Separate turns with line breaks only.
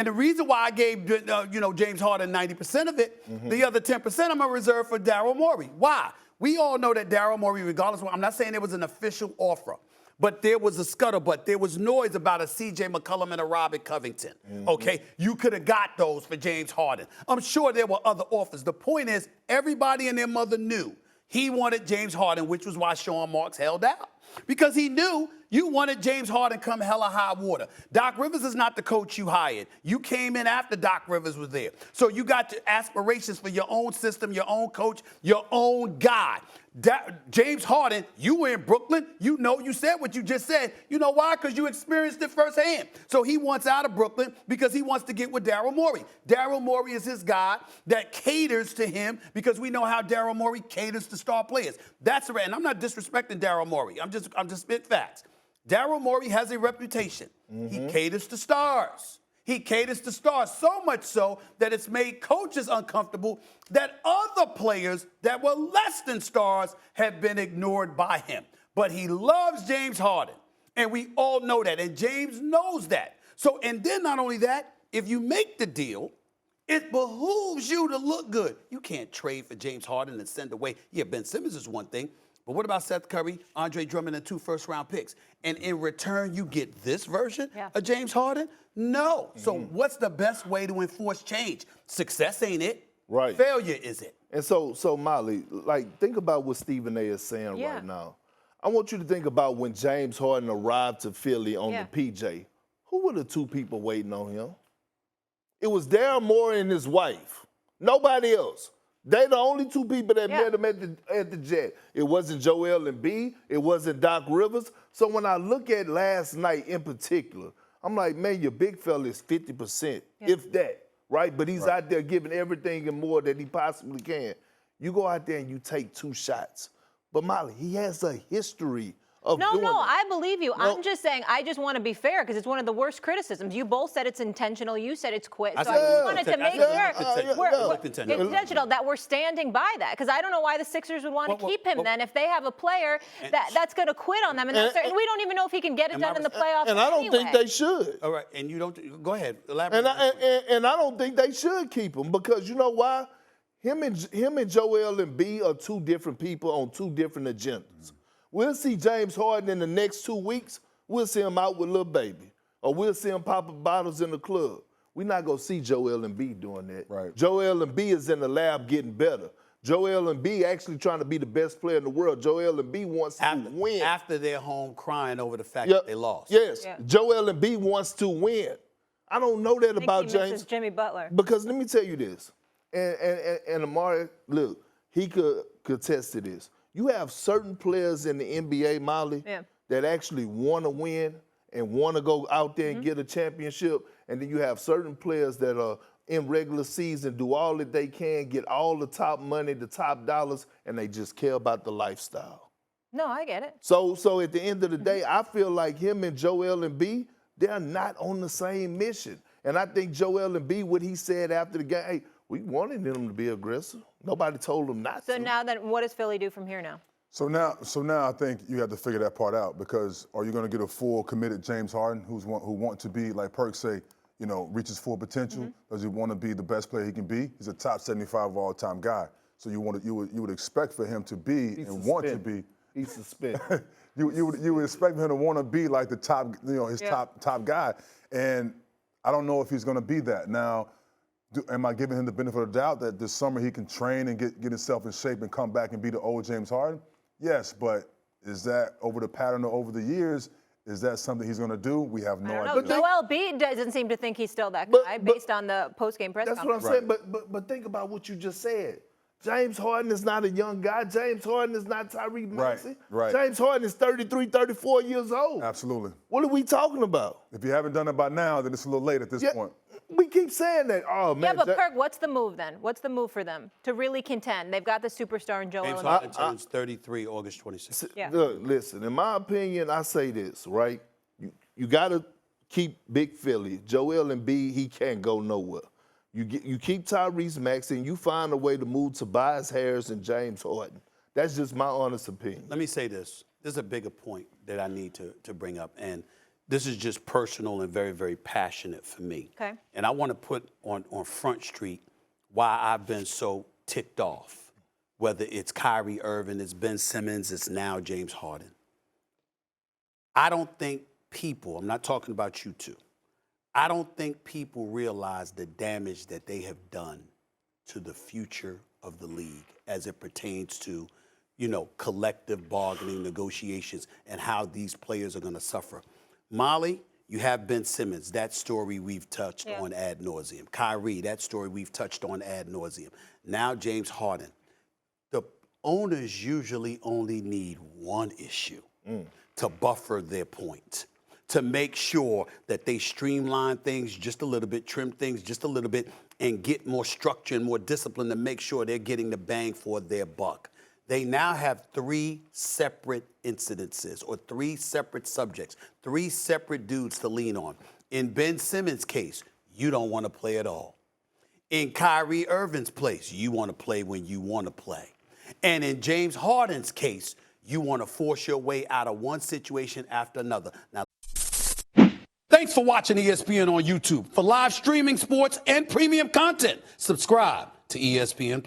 And the reason why I gave James Harden 90% of it, the other 10% I'm gonna reserve for Daryl Morey. Why? We all know that Daryl Morey, regardless, I'm not saying it was an official offer, but there was a scuttlebutt. There was noise about a C.J. McCollum and a Robert Covington. Okay, you could have got those for James Harden. I'm sure there were other offers. The point is, everybody and their mother knew he wanted James Harden, which was why Sean Marks held out. Because he knew you wanted James Harden come hella high water. Doc Rivers is not the coach you hired. You came in after Doc Rivers was there. So you got aspirations for your own system, your own coach, your own guy. James Harden, you were in Brooklyn. You know, you said what you just said. You know why? Because you experienced it firsthand. So he wants out of Brooklyn because he wants to get with Daryl Morey. Daryl Morey is his guy that caters to him because we know how Daryl Morey caters to star players. That's the and I'm not disrespecting Daryl Morey. I'm just spitting facts. Daryl Morey has a reputation. He caters to stars. He caters to stars so much so that it's made coaches uncomfortable that other players that were less than stars have been ignored by him. But he loves James Harden, and we all know that, and James knows that. So, and then not only that, if you make the deal, it behooves you to look good. You can't trade for James Harden and send away. Yeah, Ben Simmons is one thing, but what about Seth Curry, Andre Drummond, and 2 first-round picks? And in return, you get this version of James Harden? No. So what's the best way to enforce change? Success ain't it.
Right.
Failure is it.
And so Molly, like, think about what Stephen A. is saying right now. I want you to think about when James Harden arrived to Philly on the PJ. Who were the 2 people waiting on him? It was Daryl Morey and his wife. Nobody else. They're the only 2 people that met him at the Jet. It wasn't Joel Embiid. It wasn't Doc Rivers. So when I look at last night in particular, I'm like, man, your big fella is 50%, if that, right? But he's out there giving everything and more that he possibly can. You go out there and you take 2 shots. But Molly, he has a history of doing
No,
it.
I believe you. I'm just saying, I just want to be fair because it's one of the worst criticisms. You both said it's intentional. You said it's quit. So I just wanted to make sure it's intentional that we're standing by that because I don't know why the Sixers would want to keep him then if they have a player that's going to quit on them. And we don't even know if he can get it done in the playoffs.
And I don't think they should.
All right, and you don't. Go ahead, elaborate.
And I don't think they should keep him because you know why? Him and Joel Embiid are 2 different people on 2 different agendas. We'll see James Harden in the next 2 weeks. We'll see him out with Lil Baby. Or we'll see him popping bottles in the club. We're not going to see Joel Embiid doing that.
Right.
Joel Embiid is in the lab getting better. Joel Embiid actually trying to be the best player in the world. Joel Embiid wants to win.
After they're home crying over the fact that they lost.
Yes. Joel Embiid wants to win. I don't know that about James.
Misses Jimmy Butler.
Because let me tell you this. And Amari, look, he could contest to this. You have certain players in the NBA, Molly, that actually want to win and want to go out there and get a championship. And then you have certain players that are in regular season, do all that they can, get all the top money, the top dollars, and they just care about the lifestyle.
No, I get it.
So at the end of the day, I feel like him and Joel Embiid, they're not on the same mission. And I think Joel Embiid, what he said after the game, hey, we wanted him to be aggressive. Nobody told him not to.
So now then, what does Philly do from here now?
So now I think you have to figure that part out because are you going to get a full committed James Harden who wants to be, like Perk say, reach his full potential? Does he want to be the best player he can be? He's a top 75 all-time guy. So you would expect for him to be want to be.
He's suspended.
you would expect him to want to be like the top, his top guy. And I don't know if he's going to be that. Now, am I giving him the benefit of the doubt that this summer he can train and get himself in shape and come back and be the old James Harden? Yes, but is that over the pattern or over the years, is that something he's going to do? We have no idea.
Joel Embiid doesn't seem to think he's still that guy based on the post-game press conference.
That's what I'm saying, but think about what you just said. James Harden is not a young guy. James Harden is not Tyrese Maxey.
Right.
James Harden is 33, 34 years old.
Absolutely.
What are we talking about?
If you haven't done it by now, then it's a little late at this point.
We keep saying that. Oh, man.
Yeah, but Perk, what's the move then? What's the move for them to really contend? They've got the superstar in Joel Embiid.
James Harden turns 33 August 26th.
Yeah.
Look, listen, in my opinion, I say this, right? You got to keep Big Philly. Joel Embiid, he can't go nowhere. You keep Tyrese Maxey and you find a way to move Tobias Harris and James Harden. That's just my honest opinion.
Let me say this. There's a bigger point that I need to bring up. And this is just personal and very, very passionate for me.
Okay.
And I want to put on Front Street why I've been so ticked off, whether it's Kyrie Irving, it's Ben Simmons, it's now James Harden. I don't think people, I'm not talking about you two, I don't think people realize the damage that they have done to the future of the league as it pertains to, collective bargaining negotiations and how these players are going to suffer. Molly, you have Ben Simmons. That story we've touched on ad nauseum. Kyrie, that story we've touched on ad nauseum. Now James Harden. The owners usually only need one issue to buffer their point, to make sure that they streamline things just a little bit, trim things just a little bit, and get more structure and more discipline to make sure they're getting the bang for their buck. They now have 3 separate incidences or 3 separate subjects, 3 separate dudes to lean on. In Ben Simmons' case, you don't want to play at all. In Kyrie Irving's place, you want to play when you want to play. And in James Harden's case, you want to force your way out of one situation after another. Now, thanks for watching ESPN on YouTube. For live streaming sports and premium content, subscribe to ESPN+.